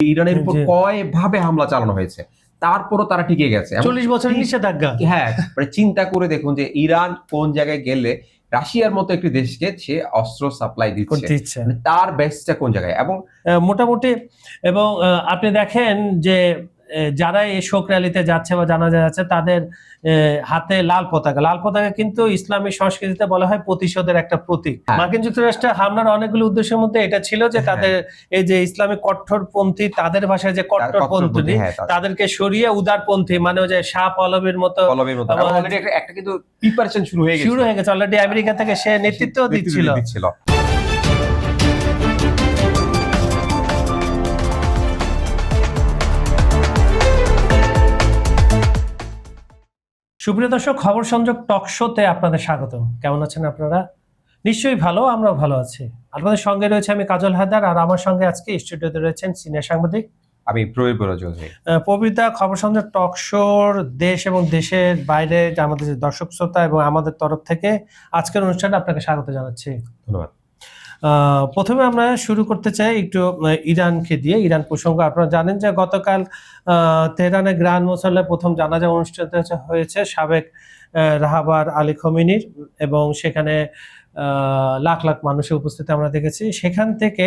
ইরানের উপর কয়ভাবে হামলা চালানো হয়েছে, তারপরও তারা টিকে গেছে। 40 বছরের নিষেধাজ্ঞা। হ্যাঁ, চিন্তা করে দেখুন যে ইরান কোন জায়গায় গেলে রাশিয়ার মতো একটি দেশকে সে অস্ত্র সাপ্লাই দিচ্ছে, তার বেসটা কোন জায়গায়। এবং মোটামুটি এবং আপনি দেখেন যে যারা এই শোক র্যালিতে যাচ্ছে বা জানাজা যাচ্ছে তাদের হাতে লাল পতাকা কিন্তু ইসলামী সংস্কৃতিতে বলা হয় প্রতিশোধের একটা প্রতীক। মার্কিন যুক্তরাষ্ট্রের হামলার অনেকগুলো উদ্দেশ্যের মধ্যে এটা ছিল যে তাদের এই যে ইসলামী কট্টরপন্থী, তাদের ভাষায় যে কট্টরপন্থী, তাদেরকে সরিয়ে উদারপন্থী, মানে ওই যে শাহ পল্লবীর মতো একটা কিন্তু প্রিপারেশন শুরু হয়ে গেছে অলরেডি। আমেরিকা থেকে সে নেতৃত্ব দিচ্ছিল। সুপ্রিয় দর্শক, খবর সংযোগ টক শোতে আপনাদের স্বাগতম। কেমন আছেন আপনারা? নিশ্চয়ই ভালো, আমরাও ভালো আছি। আপনাদের সঙ্গে রয়েছে আমি কাজল হায়দার, আর আমার সঙ্গে আজকে স্টুডিওতে রয়েছেন সিনিয়র সাংবাদিক আমি প্রবীর চৌধুরী। প্রবীরদা, খবর সংযোগ টক শোর দেশ এবং দেশের বাইরে আমাদের দর্শক শ্রোতা এবং আমাদের তরফ থেকে আজকের অনুষ্ঠানে আপনাকে স্বাগত জানাচ্ছি। ধন্যবাদ। প্রথমে আমরা শুরু করতে চাই একটু ইরানকে দিয়ে, ইরান প্রসঙ্গ। আপনারা জানেন যে গতকাল তেহরানের গ্র্যান্ড মুসল্লায় প্রথম জানাজা অনুষ্ঠিত হয়েছে সাবেক রাহবার আলী খোমেনির, এবং সেখানে লাখ লাখ মানুষের উপস্থিতি আমরা দেখেছি। সেখান থেকে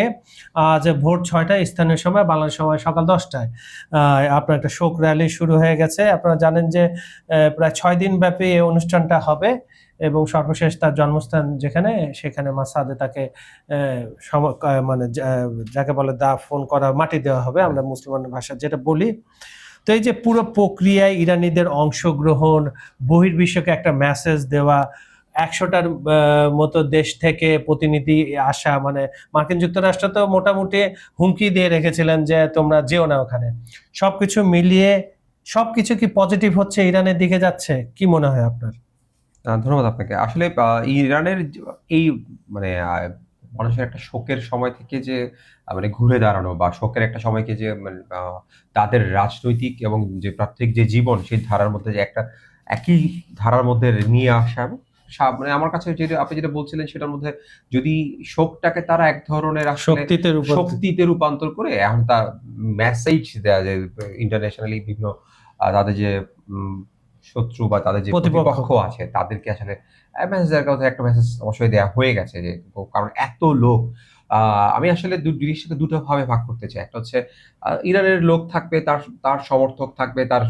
আজ ভোর 6টায় স্থানীয় সময়, বাংলাদেশ সময় সকাল 10টায় আপনার একটা শোক র্যালি শুরু হয়ে গেছে। আপনারা জানেন যে প্রায় 6 দিন ব্যাপী এই অনুষ্ঠানটা হবে, এবং সর্বশেষ তার জন্মস্থান যেখানে, সেখানে মাসাদে তাকে মানে যাকে বলে দাফন করা, মাটি দেওয়া হবে, আমরা মুসলমান ভাষা যেটা বলি। তো এই যে পুরো প্রক্রিয়ায় ইরানিদের অংশগ্রহণ, বহির্বিশ্বকে একটা মেসেজ দেওয়া, 100টার মতো দেশ থেকে প্রতিনিধি আসা, মানে মার্কিন যুক্তরাষ্ট্র তো মোটামুটি হুমকি দিয়ে রেখেছিলেন যে তোমরা যেও না ওখানে। সবকিছু মিলিয়ে সবকিছু কি পজিটিভ হচ্ছে, ইরানের দিকে যাচ্ছে, কি মনে হয় আপনার? ধন্যবাদ আপনাকে। আসলে ইরানের এই মানে মানুষের একটা শোকের সময় থেকে যে মানে ঘুরে দাঁড়ানো, বা শোকের একটা সময়কে যে মানে তাদের রাজনৈতিক এবং যে প্রাত্যহিক যে জীবন, সেই ধারার মধ্যে যে একটা একই ধারার মধ্যে নিয়ে আসা, মানে আমার কাছে যেটা আপনি যেটা বলছিলেন সেটার মধ্যে যদি শোকটাকে তারা এক ধরনের শক্তিতে রূপান্তর করে এখন তার মেসেজ দেয়া যায় ইন্টারন্যাশনালি বিভিন্ন তাদের যে শত্রু বা তাদের যে প্রতিপক্ষ আছে তাদেরকে আসলে মেসেজের কথা একটা মেসেজ অবশ্যই দেওয়া হয়ে গেছে, যে কারণ এত লোক। আমি আসলে জিনিসটাকে দুটো ভাবে ভাগ করতে চাই। একটা হচ্ছে ইরানের লোক থাকবে, তার তার সমর্থক থাকবে, তার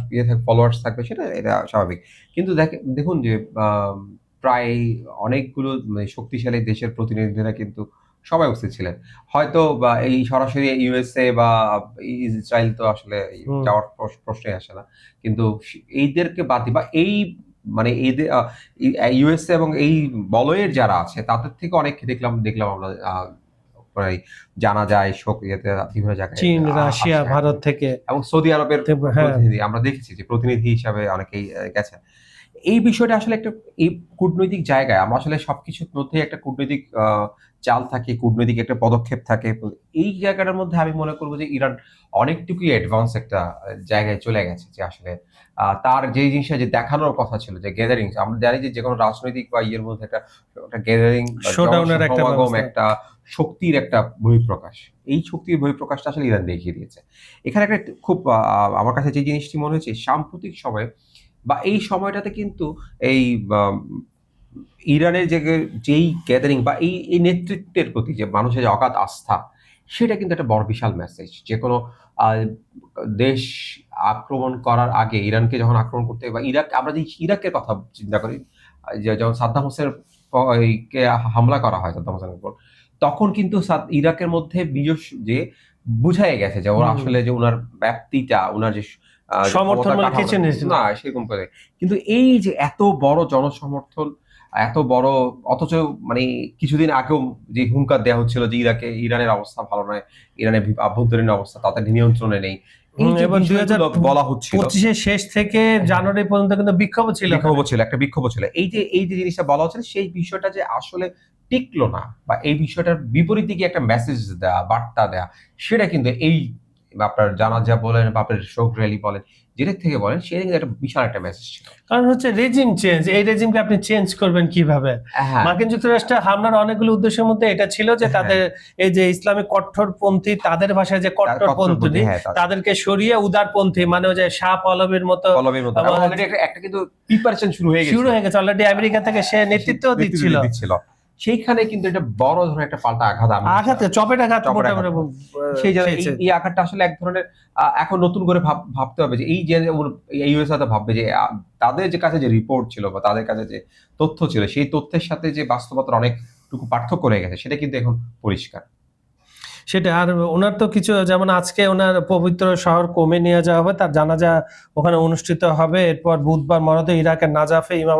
ফলোয়ার্স থাকবে, সেটা এটা স্বাভাবিক। কিন্তু দেখুন যে প্রায় অনেকগুলো শক্তিশালী দেশের প্রতিনিধিরা কিন্তু সবাই উপস্থিত ছিলেন। হয়তো বা এই সরাসরি ইউএসএ বা ইসরায়েল তো আসলে যাওয়ার প্রশ্নই আসে না, কিন্তু এইদেরকে বাদ দিয়ে বা এই মানে এদের ইউএসএ এবং এই বলয়ের যারা আছে তাদের থেকে অনেক দেখলাম আমরা প্রায় জানা যায় শোক বিভিন্ন জায়গায়, চীন, রাশিয়া, ভারত থেকে এবং সৌদি আরবের প্রতিনিধি আমরা দেখেছি যে প্রতিনিধি হিসাবে অনেকেই গেছেন। এই বিষয়টা আসলে একটা এই কূটনৈতিক জায়গায় আমরা আসলে সবকিছুর মধ্যে একটা কূটনৈতিক চাল থাকে, কূটনৈতিক একটা পদক্ষেপ থাকে। এই জায়গাটার মধ্যে আমি মনে করবো যে ইরান অনেকটুকুই অ্যাডভান্স একটা জায়গায় চলে গেছে, যে আসলে তার যে জিনিসটা যে দেখানোর কথা ছিল, যে গ্যাদারিং, আমরা জানি যে কোনো রাজনৈতিক বা ইয়ের মধ্যে একটা গ্যাদারিং, সমাগম, একটা শক্তির একটা বহিঃপ্রকাশ। এই শক্তির বহিঃপ্রকাশটা আসলে ইরান দেখিয়ে দিয়েছে। এখানে একটা খুব আমার কাছে যে জিনিসটি মনে হয়েছে সাম্প্রতিক সময়ে বা এই সময়টাতে কিন্তু এই ইরানের যেই গ্যাদারিং বা এই নেতৃত্বের প্রতি যে মানুষের যে অগাধ আস্থা, সেটা কিন্তু একটা বড় বিশাল মেসেজ। যে কোনো দেশ আক্রমণ করার আগে, ইরানকে যখন আক্রমণ করতে, বা আমরা যে ইরাকের কথা চিন্তা করি, যখন সাদ্দাম হোসেনের কে হামলা করা হয় সাদ্দাম হোসেনের উপর, তখন কিন্তু ইরাকের মধ্যে যে বুঝাই গেছে যে ওরা আসলে যে ওনার ব্যাপ্তিটা, ওনার যে সমর্থন না সেরকম করে। কিন্তু এই যে এত বড় জনসমর্থন, এত বড়, অথচ মানে কিছুদিন আগেও যে হুঙ্কার দেওয়া হচ্ছিল যে ইরানের অবস্থা ভালো নয়, ইরানের আভ্যন্তরীণ অবস্থা তাদের নিয়ন্ত্রণে নেই, বলা হচ্ছিল। 25 শেষ থেকে জানুয়ারি পর্যন্ত কিন্তু বিক্ষোভ ছিল, একটা বিক্ষোভ ছিল। এই যে জিনিসটা বলা হচ্ছিল, সেই বিষয়টা যে আসলে টিকলো না, বা এই বিষয়টার বিপরীতে কি একটা মেসেজ দেয়া, বার্তা দেয়া, সেটা কিন্তু এই বা আপনার জানাজা বলেন বা আপনার শোক র্যালি বলেন, যেটা থেকে বলেন, সেটা কিন্তু একটা বিশাল একটা মেসেজ ছিল। কারণ হচ্ছে রেজিম চেঞ্জ, এই রেজিমকে আপনি চেঞ্জ করবেন কিভাবে? হ্যাঁ, মার্কিন যুক্তরাষ্ট্রের হামলার অনেকগুলো উদ্দেশ্যের মধ্যে এটা ছিল যে হ্যাঁ, তাদের এই যে ইসলামিক কট্টরপন্থী, তাদের ভাষায় যে তার কট্টরপন্থী, কট্টরপন্থী, হ্যাঁ, তাদেরকে সরিয়ে উদারপন্থী, মানে ওই যে শাহ পল্লবীর মতো পল্লবীর মতো এবং অলরেডি একটা কিন্তু প্রিপারেশন শুরু হয়ে শুরু গেছিল। হয়ে গেছে অলরেডি, আমেরিকা থেকে সে নেতৃত্ব দিচ্ছিল। দিচ্ছিল। সেইখানে কিন্তু এটা বড় ধরনের একটা পাল্টা আঘাত আঘাতে চপেটাঘাত চপের আঘাত। মোটামুটি সেই জায়গায় খেয়েছে। এই আঘাতটা আসলে এক ধরনের এখন নতুন করে ভাবতে হবে যে এই যে ইউএস হয়তো ভাববে যে তাদের যে কাছে যে রিপোর্ট ছিল বা তাদের কাছে যে তথ্য ছিল, সেই তথ্যের সাথে যে বাস্তবতার অনেকটুকু পার্থক্য রয়ে গেছে, সেটা কিন্তু এখন পরিষ্কার। সেটা আর ওনার তো কিছু, যেমন আজকে ওনার পবিত্র শহর কোমে নিয়ে যাওয়া হবে, তার জানাজা ওখানে অনুষ্ঠিত হবে। এরপর বুধবার মরদে ইরাকের নাজাফে ইমাম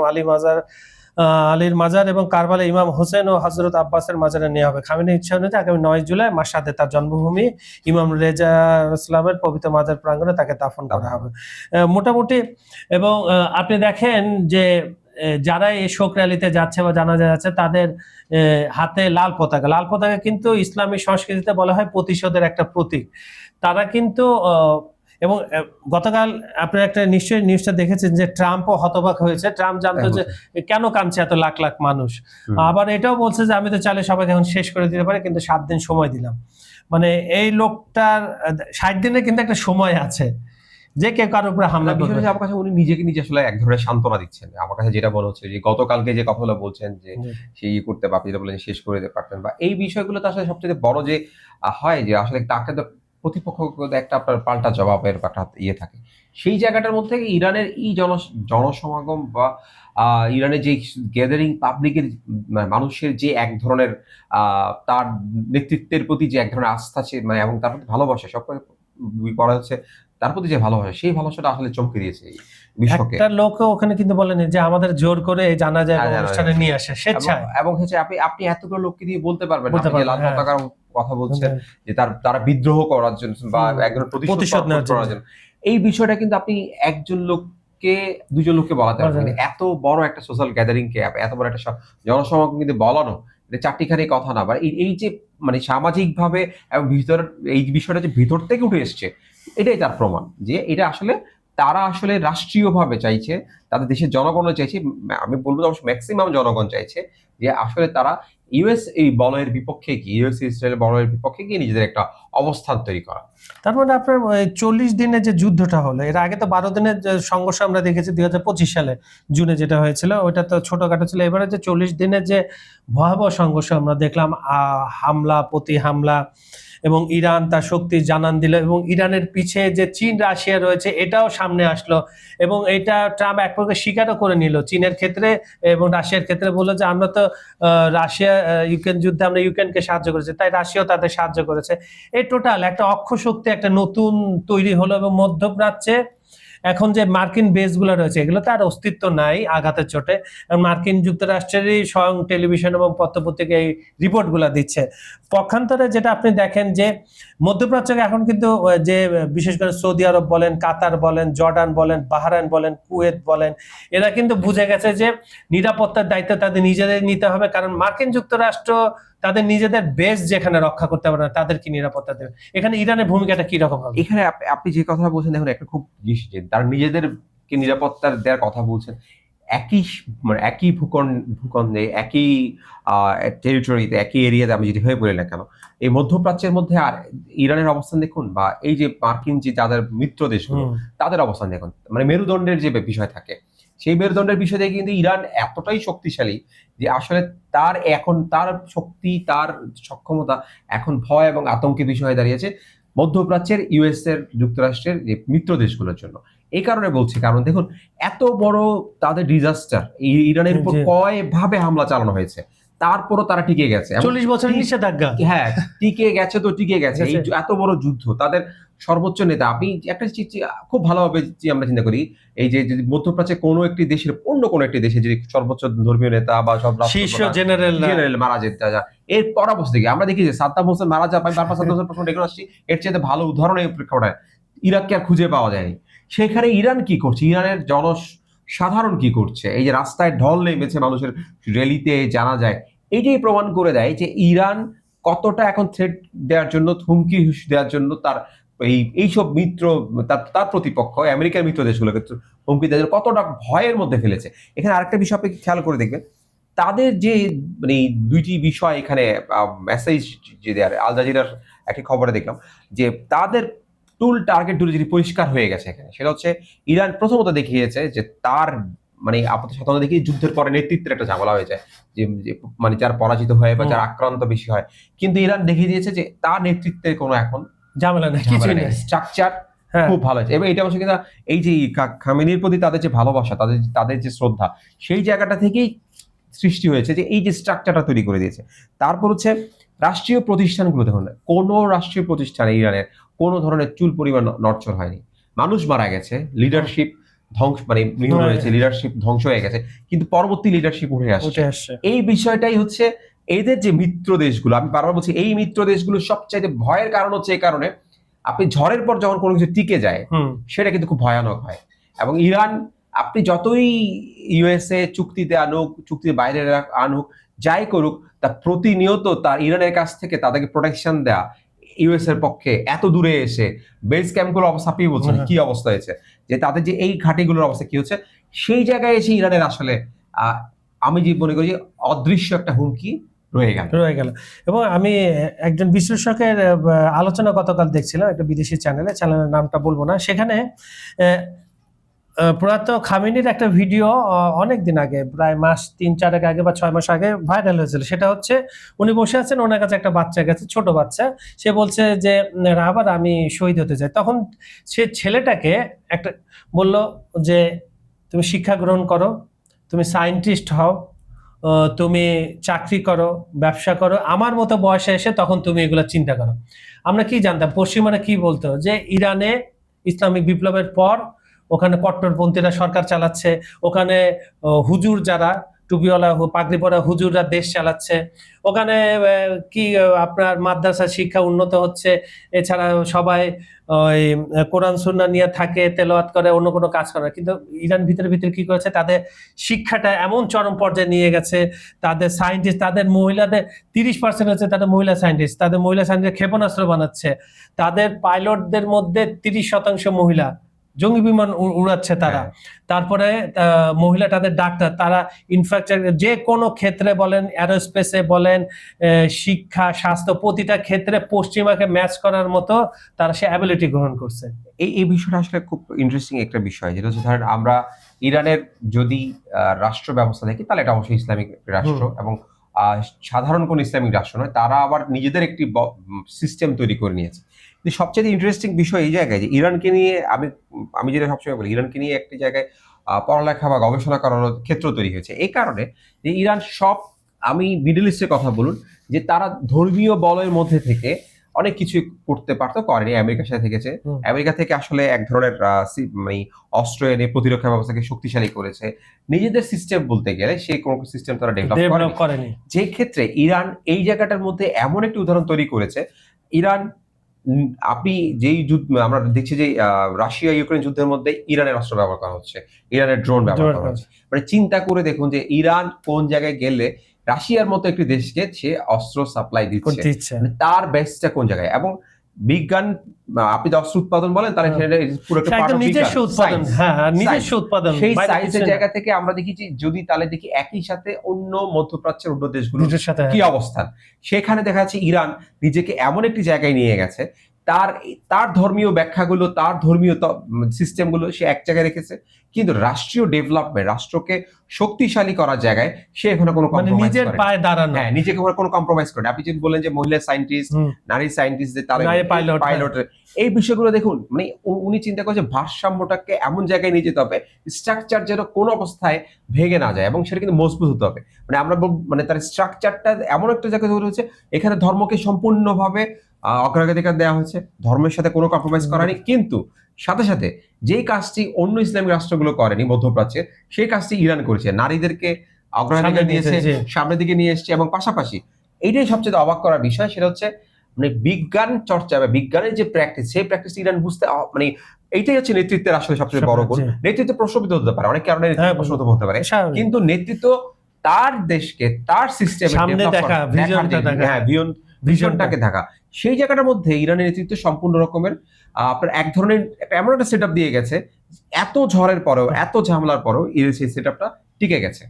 আলীর মাজার এবং কারবালা ইমাম হোসেন ও হযরত আব্বাসের মাজারে নেওয়া হবে। খামেনির ইচ্ছা অনুযায়ী আগামী 9 জুলাই মাশহাদে, তার জন্মভূমি, ইমাম রেজা ইসলামের পবিত্র মাজার প্রাঙ্গণে তাকে দাফন করা হবে মোটামুটি। এবং আপনি দেখেন যে যারা এই শোক র্যালিতে যাচ্ছে বা জানাজা যাচ্ছে, তাদের হাতে লাল পতাকা। লাল পতাকা কিন্তু ইসলামী সংস্কৃতিতে বলা হয় প্রতিশোধের একটা প্রতীক। তারা কিন্তু এবং গতকাল আপনারা একটা নিশ্চয়ই নিউজটা দেখেছেন যে ট্রাম্পও হতবাক হয়েছে। ট্রাম্প জানতো যে কেন কাঁদছে এত লাখ লাখ মানুষ। আবার এটাও বলছে যে আমি তো চাইলে সবাইকে এখন শেষ করে দিতে পারি, কিন্তু 7 দিন সময় দিলাম। মানে এই লোকটার 60 দিনের কিন্তু একটা সময় আছে যে কেউ কারোর উপরে হামলা করবে। আমার কাছে উনি নিজেকে নিজে আসলে এক ধরনের সান্ত্বনা দিচ্ছেন। আমার কাছে যেটা মনে হচ্ছে যে গতকালকে যে কথাগুলো বলছেন যে সেই করতে বা আপনি যেটা বলেন শেষ করে দিতে পারতেন, বা এই বিষয়গুলো তো আসলে সবচেয়ে বড় যে হয় যে আসলে তাকে তো প্রতিপক্ষ একটা আপনার পাল্টা জবাবের একটা থাকে। সেই জায়গাটার মধ্যে ইরানের এই জনসমাগম বা ইরানের যে গ্যাদারিং পাবলিকের মানুষের যে এক ধরনের তার নেতৃত্বের প্রতি যে এক ধরনের আস্থা মানে এবং তার প্রতি ভালোবাসা, সব করা হচ্ছে তার প্রতি যে ভালোবাসা, সেই ভালোবাসাটা আসলে চমকে দিয়েছে এই বিশ্বকে। একটা লোকও ওখানে কিন্তু বলেনি যে আমাদের জোর করে এই জানাজা অনুষ্ঠানে নিয়ে আসে, স্বেচ্ছায়। এবং হচ্ছে আপনি এতগুলো লোককে দিয়ে বলতে পারবেন না, বলতে আপনি যে লাল পারবেন, পতাকার কথা বলছেন যে তারা বিদ্রোহ করার জন্য বা এক ধরনের প্রতিশোধ নেওয়ার করার জন্য, এই বিষয়টা কিন্তু আপনি একজন লোককে দুজন লোককে বলাতে পারবেন। কিন্তু এত বড় একটা সোশ্যাল গ্যাদারিং কে, এত বড় একটা জনসমাগম কিন্তু বলানো, এটা চারটিখানি কথা না। বা এই যে মানে সামাজিক ভাবে এবং ভিতর এই বিষয়টা যে ভিতর থেকে উঠে এসছে, এটাই তার প্রমাণ যে এটা আসলে তারা আসলে রাষ্ট্রীয়ভাবে চাইছে, তাদের দেশের জনগণও চাইছে, আমি বলবো অবশ্য ম্যাক্সিমাম জনগণ চাইছে যে আসলে তারা ইউএস এই বলয়ের বিপক্ষে গিয়ে, ইউএস ইসরায়েল বলয়ের বিপক্ষে গিয়ে নিজেদের একটা অবস্থান তৈরি করা। তার মানে আপনার 40 দিনের যে যুদ্ধটা হলো, এর আগে তো 12 দিনের সংঘর্ষ আমরা দেখেছি 2025 সালে জুনে যেটা হয়েছিল, ওইটা তো ছোটখাটো ছিল। এবারে যে 40 দিনের যে ভয়াবহ সংঘর্ষ আমরা দেখলাম, হামলা প্রতি হামলা, এবং ইরান তার শক্তি জানান দিল, এবং ইরানের পিছে যে চীন রাশিয়া রয়েছে এটাও সামনে আসলো, এবং এটা ট্রাম্প এক প্রকার স্বীকারও করে নিল চীনের ক্ষেত্রে এবং রাশিয়ার ক্ষেত্রে। বললো যে আমরা তো রাশিয়া ইউক্রেন যুদ্ধে আমরা ইউক্রেনকে সাহায্য করেছি, তাই রাশিয়াও তাদের সাহায্য করেছে। এই টোটাল একটা অক্ষশক্তি একটা নতুন তৈরি হলো, এবং মধ্যপ্রাচ্যে এখন যে মার্কিন বেসগুলো রয়েছে এগুলো তার অস্তিত্ব নাই আঘাতের চোটে। মার্কিন যুক্তরাষ্ট্রেরই স্বয়ং টেলিভিশন এবং পত্রপত্রিকা এই রিপোর্টগুলো দিচ্ছে। পক্ষান্তরে যেটা আপনি দেখেন যে মধ্যপ্রাচ্যকে এখন কিন্তু যে বিশেষ করে সৌদি আরব বলেন, কাতার বলেন, জর্ডান বলেন, বাহরাইন বলেন, কুয়েত বলেন, এরা কিন্তু বুঝে গেছে যে নিরাপত্তার দায়িত্ব তাদের নিজেদের নিতে হবে। কারণ মার্কিন যুক্তরাষ্ট্র তাদের নিজেদের বেস যেখানে রক্ষা করতে পারে না, তাদের কি নিরাপত্তা দেবে? এখানে ইরানের ভূমিকাটা কি রকম হবে? এখানে আপনি যে কথা বলছেন, দেখুন একটা খুব জিনিস যে তারা নিজেদেরকে নিরাপত্তা দেওয়ার কথা বলছেন, একই মানে একই ভূখণ্ডে, একই টেরিটরিতে, একই এরিয়াতে আমি যদি হয়ে বলি না কেন, এই মধ্যপ্রাচ্যের মধ্যে আর ইরানের অবস্থান দেখুন, বা এই যে মার্কিন যে তাদের মিত্র দেশগুলো তাদের অবস্থান দেখুন, মানে মেরুদণ্ডের যে বিষয় থাকে, সেই মেরুদণ্ডের বিষয় থেকে কিন্তু ইরান এতটাই শক্তিশালী যে আসলে তার শক্তি, তার সক্ষমতা এখন ভয় এবং আতঙ্কের বিষয় হয়ে দাঁড়িয়েছে মধ্যপ্রাচ্যের ইউএস এর, যুক্তরাষ্ট্রের যে মিত্র দেশগুলোর জন্য। এই কারণে বলছি, কারণ দেখুন এত বড় তাদের ডিজাস্টার, ইরানের উপর কয় ভাবে হামলা চালানো হয়েছে, তারপরও তারা টিকে গেছে। 40 বছরের নিষেধাজ্ঞা, হ্যাঁ, টিকে গেছে তো টিকে গেছে। এই এত বড় যুদ্ধ, তাদের সর্বোচ্চ নেতা, আপনি একটা খুব ভালোভাবে আমরা চিন্তা করি, এই যে যদি মধ্যপ্রাচ্যে কোনো একটি দেশের, অন্য কোনো একটি দেশে যদি সর্বোচ্চ ধর্মীয় নেতা বা সব শীর্ষ জেনারেল মারা যেতে যায়, এর পর অবস্থা কি আমরা দেখি যে সাদ্দাম হোসেন মারা যায়, আমি বারবার সাদ্দাম হোসেন প্রশ্ন ডেকে আসছি, এর চেয়ে ভালো উদাহরণ এই প্রেক্ষাপটে ইরাককে আর খুঁজে পাওয়া যায়নি। সেখানে ইরান কি করছে, ইরানের সাধারণ কি করছে, এই যে রাস্তায় ঢল নেমেছে মানুষের র্যালিতে, জানা যায় এটাই প্রমাণ করে দেয় যে ইরান কতটা এখন থ্রেট দেওয়ার জন্য, হুমকি দেওয়ার জন্য তার এইসব মিত্র, তার প্রতিপক্ষ আমেরিকার মিত্র দেশগুলোকে হুমকি দেওয়ার কতটা ভয়ের মধ্যে ফেলেছে। এখানে আরেকটা বিষয় আপনি খেয়াল করে দেখবেন, তাদের যে মানে দুইটি বিষয় এখানে মেসেজ যে দেয়ার, আল জাজিরার একটি খবরে দেখলাম যে তাদের টুল টার্গেট দুটো যদি পরিষ্কার হয়ে গেছে এখানে, সেটা হচ্ছে ইরান প্রথমত দেখিয়েছে যে তার মানে আপাতত সাধারণত দেখি যুদ্ধের পরে নেতৃত্বের একটা ঝামেলা হয়ে যায়, যে মানে যার পরাজিত হয় বা যার আক্রান্ত বেশি হয়, কিন্তু ইরান দেখিয়ে দিয়েছে যে তার নেতৃত্বের কোনো এখন ঝামেলা নেই, কিছুই নেই, স্ট্রাকচার খুব ভালো হয়েছে। এবং এটা হচ্ছে কিনা এই যে খামেনির প্রতি তাদের যে ভালোবাসা, তাদের যে শ্রদ্ধা, সেই জায়গাটা থেকেই সৃষ্টি হয়েছে যে এই যে স্ট্রাকচারটা তৈরি করে দিয়েছে। তারপর হচ্ছে রাষ্ট্রীয় প্রতিষ্ঠানগুলো দেখুন, কোনো রাষ্ট্রীয় প্রতিষ্ঠানে ইরানের কোনো ধরনের চুল পরিমাণ নড়চড় হয়নি। মানুষ মারা গেছে, লিডারশিপ ধ্বংস মানে নিহত হয়েছে, লিডারশিপ ধ্বংস হয়ে গেছে, কিন্তু পরবর্তী লিডারশিপ উঠে আসছে। এই বিষয়টাই হচ্ছে এদের যে মিত্র দেশগুলো, আমি বারবার বলছি এই মিত্র দেশগুলো সবচাইতে ভয়ের কারণ হচ্ছে এই কারণে, আপনি ঝড়ের পর যখন কোনো কিছু টিকে যায় সেটা কিন্তু খুব ভয়ানক হয়। এবং ইরান আপনি যতই ইউএসএ চুক্তিতে আনুক, চুক্তির বাইরে আনুক, যাই করুক, তা প্রতিনিয়ত তার ইরানের কাছ থেকে তাদেরকে প্রোটেকশন দেয়া ইউএস এর পক্ষে এত দূরে এসে বেস ক্যাম্পগুলোর অবস্থা আপনি বলছেন কি অবস্থা হয়েছে, যে তাদের যে এই ঘাটিগুলোর অবস্থা কি হচ্ছে, সেই জায়গায় এসে ইরানের আসলে আমি যে মনে করি অদৃশ্য একটা হুমকি রয়ে গেল। এবং আমি একজন বিশ্লেষকের আলোচনা গতকাল দেখছিলাম একটা বিদেশি চ্যানেলের নামটা বলবো না, সেখানে প্রয়াত খামেনির একটা ভিডিও অনেকদিন আগে, প্রায় মাস 3-4 আগে বা 6 মাস আগে ভাইরাল হয়েছিল। সেটা হচ্ছে উনি বসে আছেন, ওনার কাছে একটা বাচ্চা গেছে, ছোট বাচ্চা, সে বলছে যে রাহাবার আমি শহীদ হতে চাই। তখন সে ছেলেটাকে একটা বলল যে তুমি শিক্ষা গ্রহণ করো, তুমি সায়েন্টিস্ট হও, তুমি চাকরি করো, ব্যবসা করো, আমার মতো বয়সে এসে তখন তুমি এগুলো চিন্তা করো। আমরা কি জানতাম, পশ্চিমারা কি বলতো যে ইরানে ইসলামিক বিপ্লবের পর ওখানে কট্টরপন্থীরা সরকার চালাচ্ছে, ওখানে হুজুর যারা টুপিওয়ালা পাগড়ি পরা হুজুররা দেশ চালাচ্ছে, ওখানে কি আপনার মাদ্রাসা শিক্ষা উন্নত হচ্ছে, এছাড়া সবাই ওই কোরআন সুন্নাহ নিয়ে থাকে, তেলাওয়াত করে, অন্য কোনো কাজ করে। কিন্তু ইরান ভিতরে কি করেছে, তাদের শিক্ষাটা এমন চরম পর্যায়ে নিয়ে গেছে, তাদের সায়েন্টিস্ট, তাদের মহিলাদের 30% হচ্ছে তাদের মহিলা সায়েন্টিস্ট, তাদের মহিলা সায়েন্টিস্ট ক্ষেপণাস্ত্র বানাচ্ছে, তাদের পাইলটদের মধ্যে 30% মহিলা, জঙ্গি বিমান উড়াচ্ছে তারা। তারপরে মহিলা তাদের ডাক্তার, তারা ইনফ্রাস্ট্রাকচার যে কোনো ক্ষেত্রে বলেন, অ্যারোস্পেসে বলেন, শিক্ষা, স্বাস্থ্য, প্রতিটা ক্ষেত্রে পশ্চিমাকে ম্যাচ করার মতো তারা সে অ্যাবিলিটি গ্রহণ করছে। এই বিষয়টা আসলে খুব ইন্টারেস্টিং একটা বিষয়, যেটা হচ্ছে ধরেন আমরা ইরানের যদি রাষ্ট্র ব্যবস্থা দেখি, তাহলে এটা অবশ্যই ইসলামিক রাষ্ট্র, এবং সাধারণ কোন ইসলামিক রাষ্ট্র নয়, তারা আবার নিজেদের একটি সিস্টেম তৈরি করে নিয়েছে। কিন্তু সবচেয়ে ইন্টারেস্টিং বিষয় এই জায়গায় যে ইরানকে নিয়ে আমি যেটা সবসময় বলি, ইরানকে নিয়ে একটি জায়গায় পড়ালেখা বা গবেষণা করানোর ক্ষেত্র তৈরি হয়েছে এই কারণে যে ইরান আমি মিডল ইস্টের কথা বলুন, যে তারা ধর্মীয় বলয়ের মধ্যে থেকে অনেক কিছু করতে পারতো, করেনি। আমেরিকার সাথে থেকেছে, আমেরিকা থেকে আসলে এক ধরনের মানে অস্ত্র এনে প্রতিরক্ষা ব্যবস্থাকে শক্তিশালী করেছে। নিজেদের সিস্টেম বলতে গেলে সেই কোন সিস্টেম তারা ডেভেলপ করেনি, যে ক্ষেত্রে ইরান এই জায়গাটার মধ্যে এমন একটি উদাহরণ তৈরি করেছে। ইরান আপনি যেই যুদ্ধ আমরা দেখছি যে রাশিয়া ইউক্রেন যুদ্ধের মধ্যে ইরানের অস্ত্র ব্যবহার করা হচ্ছে, ইরানের ড্রোন ব্যবহার করা হচ্ছে। মানে চিন্তা করে দেখুন যে ইরান কোন জায়গায় গেলে রাশিয়ার মতো একটি দেশকে সে অস্ত্র সাপ্লাই দিচ্ছে, মানে তার বেসটা কোন জায়গায়। এবং বিজ্ঞান, আপনি যদি অস্ত্র উৎপাদন বলেন তাহলে নিজস্ব উৎপাদন, সেই সাইজের জায়গা থেকে আমরা দেখি যে যদি তাহলে দেখি একই সাথে অন্য মধ্যপ্রাচ্যের অন্য দেশগুলোর কি অবস্থান, সেখানে দেখা যাচ্ছে ইরান নিজেকে এমন একটি জায়গায় নিয়ে গেছে, তার ধর্মীয় ব্যাখ্যাগুলো, তার ধর্মীয় সিস্টেমগুলো সে এক জায়গায় রেখেছে, কিন্তু রাষ্ট্রীয় ডেভেলপমেন্ট, রাষ্ট্রকে শক্তিশালী করার জায়গায় সে এখনো কোনো নিজের পায়ে দাঁড়ানো, নিজেকে কোনো কম্প্রোমাইজ করে। আপনি যদি বলেন যে মহিলা সায়েন্টিস্ট, নারী সায়েন্টিস্ট, পাইলট, এই বিষয়গুলো দেখুন, মানে উনি চিন্তা করেছে ভারসাম্যটাকে এমন জায়গায় নিয়ে যেতে হবে, স্ট্রাকচার যেন কোনো অবস্থায় ভেঙে না যায়, এবং সেটা কিন্তু মজবুত হতে হবে। মানে আমরা মানে তার স্ট্রাকচারটা এমন একটা জায়গায় তৈরি হচ্ছে, এখানে ধর্মকে সম্পূর্ণভাবে অগ্রাধিকার দেওয়া হয়েছে, ধর্মের সাথে কোনো কম্প্রোমাইজ করা নেই, কিন্তু সাথে সাথে যেই কাজটি অন্য ইসলামিক রাষ্ট্রগুলো করেনি মধ্যপ্রাচ্যে, সেই কাজটি ইরান করেছে, নারীদেরকে অগ্রাধিকার দিয়েছে, সামনের দিকে নিয়ে এসছে। এবং পাশাপাশি এইটাই সবচেয়ে অবাক করার বিষয়, সেটা হচ্ছে মানে বিজ্ঞান চর্চা বা বিজ্ঞানের যে প্র্যাকটিস, সেই প্র্যাকটিস ইরান বুঝতে মানে এইটাই হচ্ছে নেতৃত্বের আসলে সবচেয়ে বড় গুণ। নেতৃত্ব প্রশ্নবিদ্ধ হতে পারে, অনেক কারণে প্রশ্নবিদ্ধ হতে পারে, কিন্তু নেতৃত্ব তার দেশকে, তার সিস্টেমে ভিশনটাকে থাকা, সেই জায়গাটার মধ্যে ইরানের নেতৃত্ব সম্পূর্ণ রকমের আপনার এক ধরনের এমন একটা সেট আপ দিয়ে গেছে, এত ঝড়ের পরেও এত ঝামেলার পরেও ইরান সেই সেট আপটা টিকে গেছে।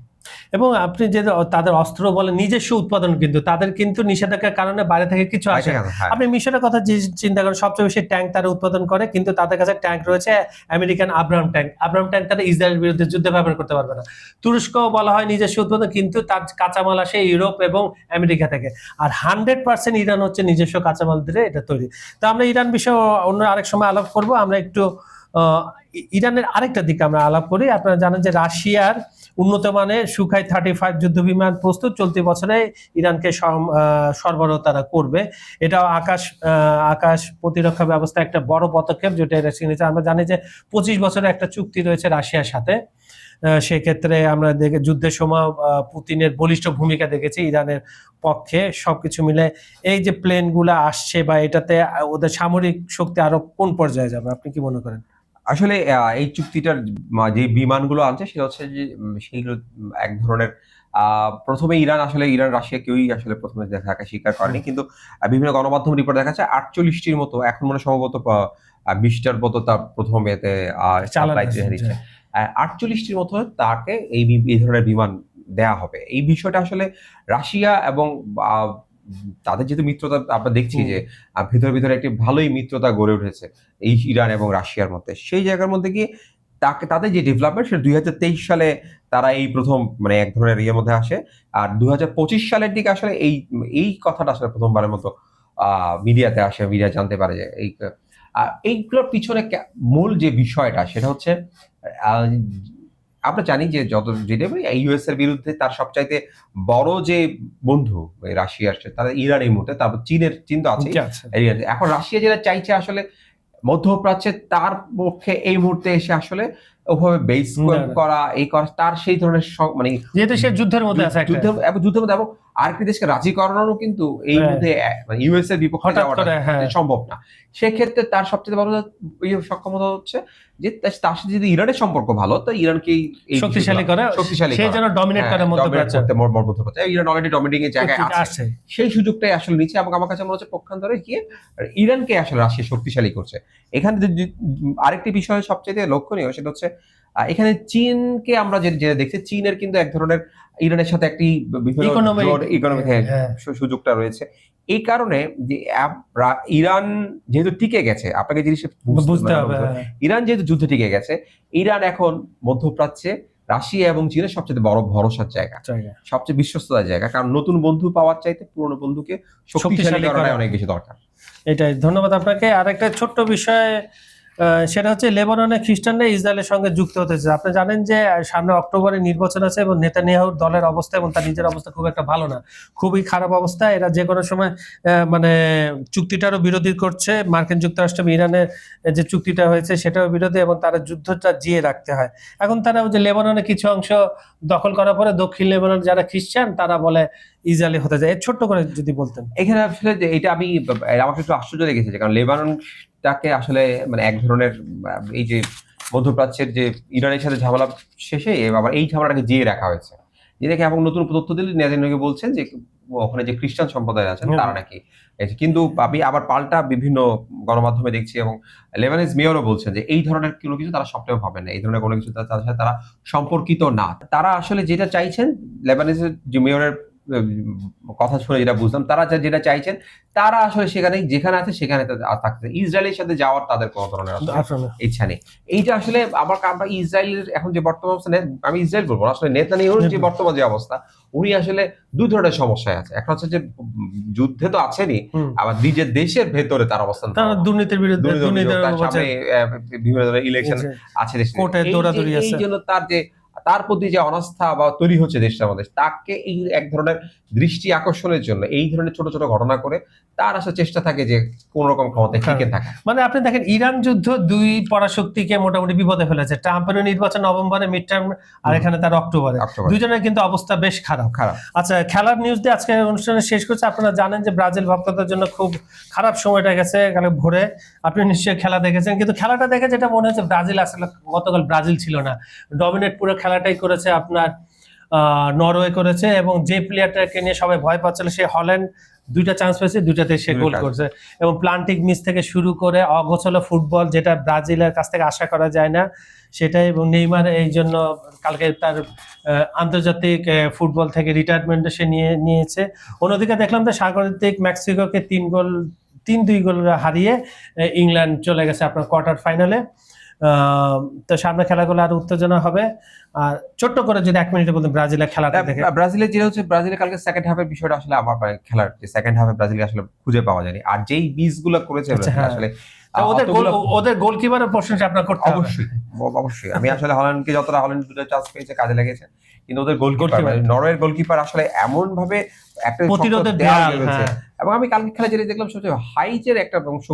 এবং আপনি যে তাদের অস্ত্র বলে নিজস্ব উৎপাদন, কিন্তু তাদের কিন্তু নিষেধাজ্ঞার কারণে বাইরে থেকে কিছু আসে না। হ্যাঁ, আপনি মিশরের কথা যে চিন্তা করেন, সবচেয়ে বেশি ট্যাঙ্ক তারা উৎপাদন করে, কিন্তু তাদের কাছে ট্যাঙ্ক রয়েছে American Abraham tank. Abraham tank তারা ইসরায়েলের বিরুদ্ধে যুদ্ধে ব্যবহার করতে পারবে না। তুরস্ক বলা হয় নিজস্ব উৎপাদন, কিন্তু তার কাঁচামাল আসে ইউরোপ এবং আমেরিকা থেকে। আর 100% ইরান হচ্ছে নিজস্ব কাঁচামাল দিয়ে এটা তৈরি। তো আমরা ইরান বিষয়ে অন্য আরেক সময় আলাপ করব। আমরা একটু ইরানের আরেকটা দিকে আমরা আলাপ করি। আপনারা জানেন যে রাশিয়ার উন্নত মানের সুখাই 35 যুদ্ধ বিমান প্রস্তুত, চলতি বছরে ইরানকে সরবরাহ তারা করবে। এটাও আকাশ প্রতিরক্ষা ব্যবস্থা একটা বড় পদক্ষেপ যেটা এরা নিয়েছে। আমরা জানি যে 25 বছরের একটা চুক্তি রয়েছে রাশিয়ার সাথে। সেক্ষেত্রে আমরা যুদ্ধের সময় পুতিনের বলিষ্ঠ ভূমিকা দেখেছি ইরানের পক্ষে। সবকিছু মিলে এই যে প্লেনগুলো আসছে বা এটাতে ওদের সামরিক শক্তি আরো কোন পর্যায়ে যাবে, আপনি কি মনে করেন? আসলে এই চুক্তিটার যে বিমানগুলো আনছে সেটা হচ্ছে যে সেইগুলো এক ধরনের প্রথমে ইরান রাশিয়া কেউই আসলে প্রথমে দেখাকে স্বীকার করেনি, কিন্তু বিভিন্ন গণমাধ্যম রিপোর্ট দেখা যাচ্ছে 48টির মতো, এখন মনে সম্ভবত 20টার মতো তার প্রথম এতে সাপ্লাই দিচ্ছে। 48টির মতো তাকে এই ধরনের বিমান দেয়া হবে। এই বিষয়টা আসলে রাশিয়া এবং তাদের যেহেতু মিত্রতা আমরা দেখছি যে ভিতরে একটি ভালোই মিত্রতা গড়ে উঠেছে এই ইরান এবং রাশিয়ার মধ্যে, সেই জায়গার মধ্যে গিয়ে তাদের যে ডেভেলপমেন্ট সেটা 2023 সালে তারা এই প্রথম মানে এক ধরনের ইয়ের মধ্যে আসে। আর 2025 সালের দিকে আসলে এই কথাটা আসলে প্রথমবারের মতো মিডিয়াতে আসে, মিডিয়া জানতে পারে যে এইগুলোর পিছনে মূল যে বিষয়টা সেটা হচ্ছে আমরা জানি যে যেটা ইউএস এর বিরুদ্ধে তার সবচাইতে বড় যে বন্ধু রাশিয়ার, তারা ইরান এই মুহূর্তে, তারপর চীন তো আছে। এখন রাশিয়া যেটা চাইছে আসলে মধ্যপ্রাচ্যে তার পক্ষে এই মুহূর্তে এসে আসলে ওভাবে বেস করা তার সেই ধরনের মানে যেহেতু সে যুদ্ধের মধ্যে আছে, যুদ্ধের মধ্যে এবং আরেকটি দেশকে রাজি করানোরও কিন্তু এই মধ্যে ইউএস এর বিপক্ষে যাওয়াটা সম্ভব না। সেক্ষেত্রে তার সবচেয়ে বড় সক্ষমতা হচ্ছে যে তার সাথে যদি ইরানের সম্পর্ক ভালো, তো ইরানকে শক্তিশালী সে যেন ডমিনেট করে মধ্যপ্রাচ্যে। ইরান অলরেডি ডমিনেটিং এর জায়গায় আছে, সেই সুযোগটাই আসলে নিচ্ছে। এবং আমার কাছে মনে হচ্ছে পক্ষান্তরে গিয়ে ইরানকে আসলে রাশিয়া শক্তিশালী করছে। এখানে আরেকটি বিষয় সবচেয়ে লক্ষণীয় সেটা হচ্ছে এখানে চীনকে আমরা যে দেখছি, চীনের কিন্তু এক ধরনের ইরানের সাথে একটি ইকোনমিক সুযোগটা রয়েছে। এই কারণে যে ইরান যেহেতু টিকে গেছে, আপনাকে জিনিস বুঝতে হবে, ইরান যেহেতু যুদ্ধে টিকে গেছে, ইরান এখন মধ্যপ্রাচ্যে রাশিয়া এবং চীনের সবচেয়ে বড় ভরসার জায়গা, সবচেয়ে বিশ্বস্ততার জায়গা। কারণ নতুন বন্ধু পাওয়ার চাইতে পুরনো বন্ধুকে শক্তিশালী করা অনেক বেশি দরকার। এটাই। ধন্যবাদ আপনাকে। আর একটা ছোট্ট বিষয়, সেটা হচ্ছে লেবাননে খ্রিস্টানরা ইসরায়েলের সঙ্গে যুক্ত হতেছে। আপনি জানেন যে সামনে অক্টোবরে নির্বাচন আছে এবং নেতানিয়াহুর দলের অবস্থা এবং তার নিজের অবস্থা খুব একটা ভালো না, খুবই খারাপ অবস্থা। এরা যে কোনো সময় মানে চুক্তিটারও বিরোধী করছে। মার্কিন যুক্তরাষ্ট্র ইরানের যে চুক্তিটা হয়েছে সেটাও বিরোধী, এবং তারা যুদ্ধটা জিয়ে রাখতে হয়। এখন তারা যে লেবাননে কিছু অংশ দখল করার পরে দক্ষিণ লেবানন যারা খ্রিস্টান তারা বলে ইসরায়েলি হতে যায়। ছোট্ট করে যদি বলতেন। এখানে আসলে এটা আমাকে একটু আশ্চর্য লেগেছে, কারণ লেবাননটাকে আসলে মানে এক ধরনের এই যে মধ্যপ্রাচ্যের যে ইরানের সাথে ঝামেলা শেষে আবার এই ঝামেলাটাকে জিয়ে রাখা হয়েছে। যেটাকে এবং নতুন তথ্য দিলে নেতানিয়াহু বলছেন যে ওখানে যে খ্রিস্টান সম্প্রদায় আছেন তারা নাকি, কিন্তু আমি আবার পাল্টা বিভিন্ন গণমাধ্যমে দেখছি এবং লেবানিজ মেয়রও বলছেন যে এই ধরনের কোনো কিছু তারা স্বপ্নেও ভাবেন না, এই ধরনের কোনো কিছু তাদের সাথে তারা সম্পর্কিত না। তারা আসলে যেটা চাইছেন, লেবানিজের যে মেয়রের কথা শুনে যেটা বুঝলাম, তারা যেটা চাইছেন তারা আসলে যেখানে আছে সেখানে থাকতে, ইসরায়েলের সাথে যাওয়ার তাদের কোনো ধরনের ইচ্ছা নেই। এইটা আসলে আমরা ইসরায়েলের এখন যে বর্তমান অবস্থা, আমি ইসরায়েল বলবো আসলে নেতানিয়াহুর যে বর্তমান যে অবস্থা, উনি আসলে দুই ধরনের সমস্যায় আছে। একটা হচ্ছে যে যুদ্ধে তো আছেনই, আবার নিজের দেশের ভেতরে তার অবস্থান, দুর্নীতির বিরুদ্ধে বিভিন্ন ধরনের ইলেকশন আছে, এই জন্য তার প্রতি যে অনাস্থা বা তৈরি হচ্ছে দেশটার মধ্যে, তাকে এই এক ধরনের দৃষ্টি আকর্ষণের জন্য এই ধরনের ছোট ছোট ঘটনা করে তার আসলে চেষ্টা থাকে যে কোন রকম ক্ষমতায় টিকে থাকা। মানে আপনি দেখেন ইরান যুদ্ধ দুই পরাশক্তিকে মোটামুটি বিপদে ফেলেছে। ট্রাম্পের নির্বাচন নভেম্বরে মিড টার্ম, আর এখানে তার অক্টোবরে। দুজনের কিন্তু অবস্থা বেশ খারাপ। আচ্ছা, খেলার নিউজ দিয়ে আজকে অনুষ্ঠানে শেষ করছে। আপনারা জানেন যে ব্রাজিল ভক্তদের জন্য খুব খারাপ সময়টা গেছে কাল ভোরে। আপনি নিশ্চয়ই খেলা দেখেছেন, কিন্তু খেলাটা দেখে যেটা মনে হচ্ছে ব্রাজিল আসলে গতকাল ব্রাজিল ছিল না, ডমিনেট পুরো খেলাটাই করেছে আপনার নরওয়ে করেছে। এবং যে প্লেয়ারটাকে নিয়ে সবাই ভয় পাচ্ছিল সে হল্যান্ড 2টা চান্স পেয়েছে, 2টাতে সে গোল করছে। এবং প্লান্টিক মিস থেকে শুরু করে অগোছালো ফুটবল, যেটা ব্রাজিলের কাছ থেকে আশা করা যায় না সেটাই। এবং নেইমার এই জন্য কালকে তার আন্তর্জাতিক ফুটবল থেকে রিটায়ারমেন্ট সে নিয়েছে। অন্যদিকে দেখলাম যে স্বাগতিক মেক্সিকোকে 3-2 গোল হারিয়ে ইংল্যান্ড চলে গেছে আপনার কোয়ার্টার ফাইনালে। তো সামনে খেলাগুলো আর উত্তেজনা হবে। আর ছোট্ট করে যদি 1 মিনিটে বলতেন ব্রাজিলের খেলাটা দেখে। ব্রাজিলের যে হচ্ছে ব্রাজিলের কালকে সেকেন্ড হাফের বিষয়টা আসলে আমার খেলার যে সেকেন্ড হাফে ব্রাজিলকে আসলে খুঁজে পাওয়া যায়নি। আর যেই মিসগুলো করেছে ব্রাজিল আসলে ওদের গোলকিপারের প্রশংসা আপনার করতে হবে। অবশ্যই আমি আসলে হল্যান্ডকে যতটা হল্যান্ড 2টা চান্স পেয়েছে কাজে লেগেছে, কিন্তু ওদের গোলকিপার নরওয়ের গোলকিপার আসলে এমন ভাবে একটা প্রতিরোধের দেয়াল রয়েছে। এবং আমি কালকে খেলা যেটা দেখলাম সবচেয়ে হাইটের একটা অংশ,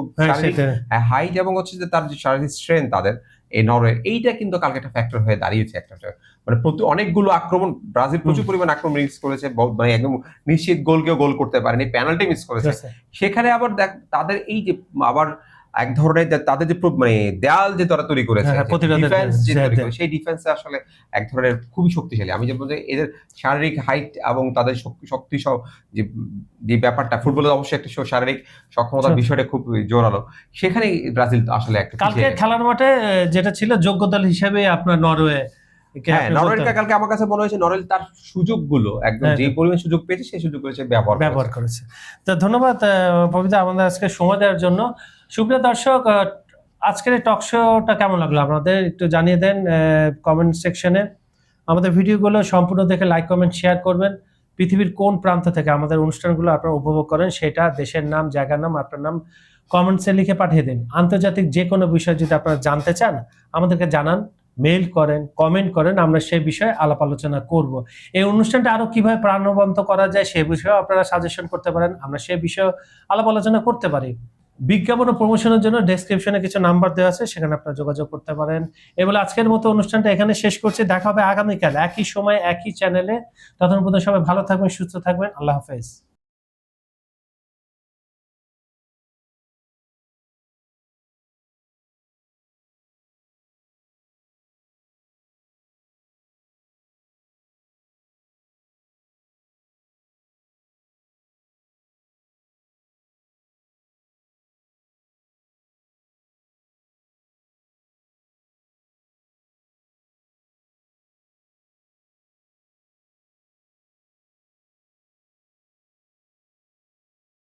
হাইট এবং হচ্ছে যে তার যে শারীরিক স্ট্রেংথ তাদের এই নরওয়ে, এইটা কিন্তু কালকে একটা ফ্যাক্টর হয়ে দাঁড়িয়েছে। একটা মানে অনেকগুলো আক্রমণ ব্রাজিল প্রচুর পরিমাণ আক্রমণ মিস করেছে, মানে একদম নিশ্চিত গোল করতে পারেনি, পেনাল্টি মিস করেছে। সেখানে আবার তাদের এই যে আবার এক ধরনের তাদের যে মানে দেয়াল যে তারা তৈরি করেছে, সেই ডিফেন্সে আসলে এক ধরনের খুবই শক্তিশালী। আমি যে বলতে এদের শারীরিক হাইট এবং তাদের শক্তি সহ যে ব্যাপারটা, ফুটবলের অবশ্যই একটা শারীরিক সক্ষমতার বিষয়টা খুব জোরালো। সেখানে ব্রাজিল আসলে একটা কালকে খেলার মাঠে যেটা ছিল যোগ্য দল হিসেবে আপনার নরওয়ে, নরওয়ের কালকে আমার কাছে মনে হয়েছে নরওয়ে তার সুযোগগুলো একদম যে পরিমাণ সুযোগ পেয়েছে সেই সুযোগগুলো সে ব্যবহার করেছে। তো ধন্যবাদ পবিত্র আমাদের আজকে সময় দেওয়ার জন্য। সুপ্রিয় দর্শক, আজকের এই টক শোটা কেমন লাগলো আপনাদের একটু জানিয়ে দেন কমেন্ট সেকশনে। আমাদের ভিডিওগুলো সম্পূর্ণ দেখে লাইক কমেন্ট শেয়ার করবেন। পৃথিবীর কোন প্রান্ত থেকে আমাদের অনুষ্ঠানগুলো আপনারা উপভোগ করেন সেটা, দেশের নাম, জায়গার নাম, আপনার নাম কমেন্টসে লিখে পাঠিয়ে দিন। আন্তর্জাতিক যে কোনো বিষয় যদি আপনারা জানতে চান আমাদেরকে জানান, মেইল করেন, কমেন্ট করেন, আমরা সেই বিষয়ে আলাপ আলোচনা করব। এই অনুষ্ঠানটা আরো কিভাবে প্রাণবন্ত করা যায় সেই বিষয়েও আপনারা সাজেশন করতে পারেন, আমরা সেই বিষয়ে আলাপ আলোচনা করতে পারি। বিজ্ঞাপন ও প্রমোশনের জন্য ডেসক্রিপশনে কিছু নাম্বার দেওয়া আছে, সেখানে আপনারা যোগাযোগ করতে পারেন। এবারে আজকের মতো অনুষ্ঠানটা এখানে শেষ করছি। দেখা হবে আগামীকাল একই সময় একই চ্যানেলে। ততক্ষণ পর্যন্ত সবাই ভালো থাকবেন, সুস্থ থাকবেন। আল্লাহ হাফেজ।